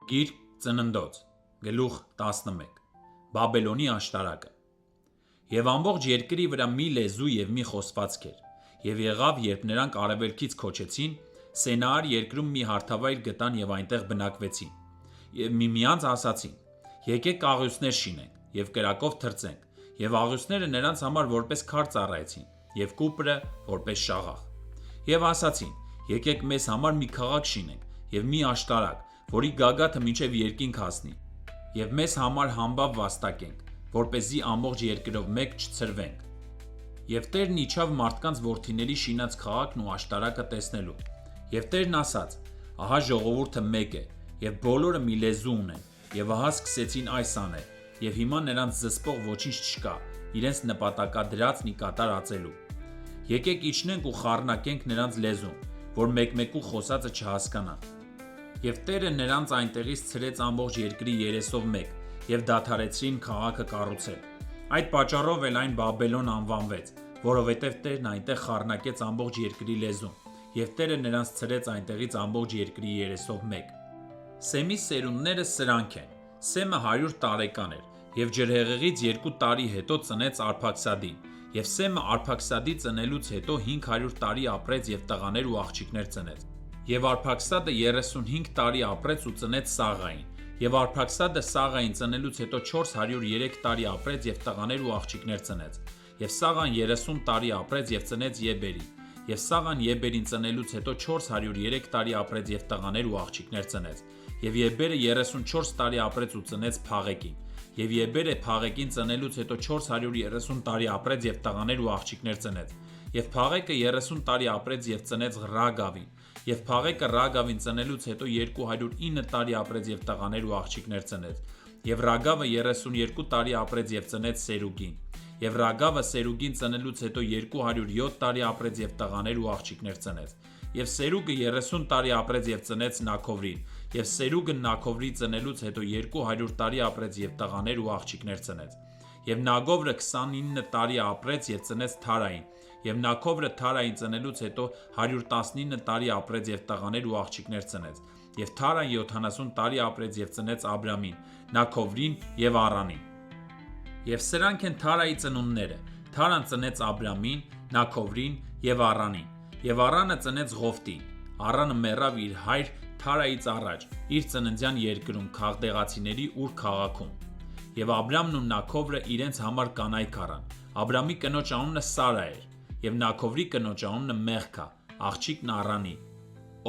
Գիրք ծննդոց, գլուխ 11, Բաբելոնի աշտարակը։ Եվ ամբողջ երկրի վրա մի լեզու և մի խոսվածք էր, և եղավ, երբ նրանք արևելքից քոչեցին, Սենայր երկրում մի հարթավայր գտան և այնտեղ բնակվեցին, և միմյանց ասացին. եկեք կաղուսներ շինենք, և կրակով թռցենք, և աղյուսները նրանց համար որպես քար ծառայեցին, և կուպրը որպես շաղախ, և ասացին. եկեք մեզ համար մի քաղաք շինենք, և մի աշտարակ, որի գագաթը մինչև երկինք հասնի, և մեզ համար համբավ վաստակենք, որպեսզի ամբողջ երկրով մեկ չցրվենք։ Եվ Տերն իջավ մարդկանց որդիների շինած քաղաքն ու աշտարակը տեսնելու։ Եվ Տերն ասաց. ահա ժողովուրդը մեկ է, և բոլորը մի լեզու ունեն, և ահա սկսեցին այս անել, և հիմա նրանց զսպող ոչինչ չկա, իրենց նպատակադրածն ի կատար ածելու։ Եկեք իջնենք ու խառնակենք նրանց լեզուն, որ մեկմեկու խոսածը չհասկանան։ Եվ Տերը նրանց այնտեղից ցրեց ամբողջ երկրի երեսով մեկ, և դադարեցրին քաղաքը կառուցել։ Այդ պատճառով էլ այն Բաբելոն անվանվեց, որովհետև Տերն այնտեղ խառնակեց ամբողջ երկրի լեզուն, և Տերը նրանց ցրեց այնտեղից ամբողջ երկրի երեսով մեկ։ Սեմի սերունդները սրանք են. Սեմը 100 տարեկան էր, և ջրհեղեղից 2 տարի հետո ծնեց Արփաքսադին, և Սեմը Արփաքսադի ծնելուց հետո 500 տարի ապրեց և տղաներ ու աղջիկներ ծնեց։ Եվ Արփաքսադը 35 տարի ապրեց ու ծնեց Սաղային, և Արփաքսադը Սաղային ծնելուց հետո 403 տարի ապրեց և տղաներ ու աղջիկներ ծնեց։ Եվ Սաղան 30 տարի ապրեց և ծնեց Եբերին, և Սաղան Եբերին ծնելուց հետո 403 տարի ապրեց և տղաներ ու աղջիկներ ծնեց։ Եվ Եբերը 34 տարի ապրեց ու ծնեց Փաղեկին, և Եբերը Փաղեկին ծնելուց հետո 430 տարի ապրեց և տղաներ ու աղջիկներ ծնեց։ Եվ Փաղեկը 30 տարի ապրեց և ծնեց Ռագավին, և Փաղեկը Ռագավին ծնելուց հետո 209 տարի ապրեց և տղաներ ու աղջիկներ ծնեց։ Եվ Ռագավը 32 տարի ապրեց և ծնեց Սերուգին, և Ռագավը Սերուգին ծնելուց հետո 207 տարի ապրեց և տղաներ ու աղջիկներ ծնեց։ Եվ Սերուգը 30 տարի ապրեց և ծնեց Նաքովրին, և Սերուգը Նաքովրի ծնելուց հետո 200 տարի ապրեց և տղաներ ու աղջիկներ ծնեց։ Եվ Նագովրը 29 տարի ապրեց և ծնեց Թարային, և Նաքովրը Թարային ծնելուց հետո 119 տարի ապրեց և տղաներ ու աղջիկներ ծնեց։ Եվ Թարան 70 տարի ապրեց և ծնեց Աբրամին, Նաքովրին և Առանին։ Եվ սրանք են Թարայի ծնունդները. Թարան ծնեց Աբրամին, Նաքովրին և Առանին։ Եվ Առանը ծնեց Ղովտին։ Առանը մեռավ իր հայր Թարայից առաջ, իր ծննդյան երկրում, Քաղդեղացիների Ուր քաղաքում։ Եվ Աբրամն ու Նաքովրը իրենց համար կանայք առան։ Աբրամի կնոջ անունը Սարա էր, և Նաքովրի կնոջ անունը Մեղքա, աղջիկն Առանի,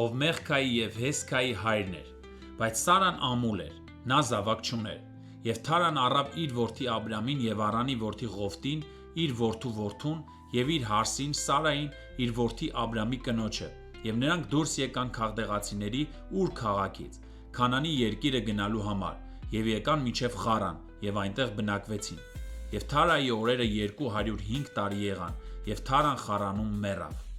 ով Մեղքայի և Հեսքայի հայրն էր։ Բայց Սարան ամուլ էր, նա զավակ չուներ։ Եվ Թարան առավ իր որդի Աբրամին և Առանի որդի Ղովտին, իր որդու որդուն, և իր հարսին Սարային, իր որդի Աբրամի կնոջը, և նրանք դուրս եկան Քաղդեղացիների Ուր քաղաքից, Քանանի երկիրը գնալու համար, և եկան մինչև Խարան, և այնտեղ բնակվեցին։ Եվ Թարայի օրերը 205 տարի եղան, և Թարան Խարանում մեռավ։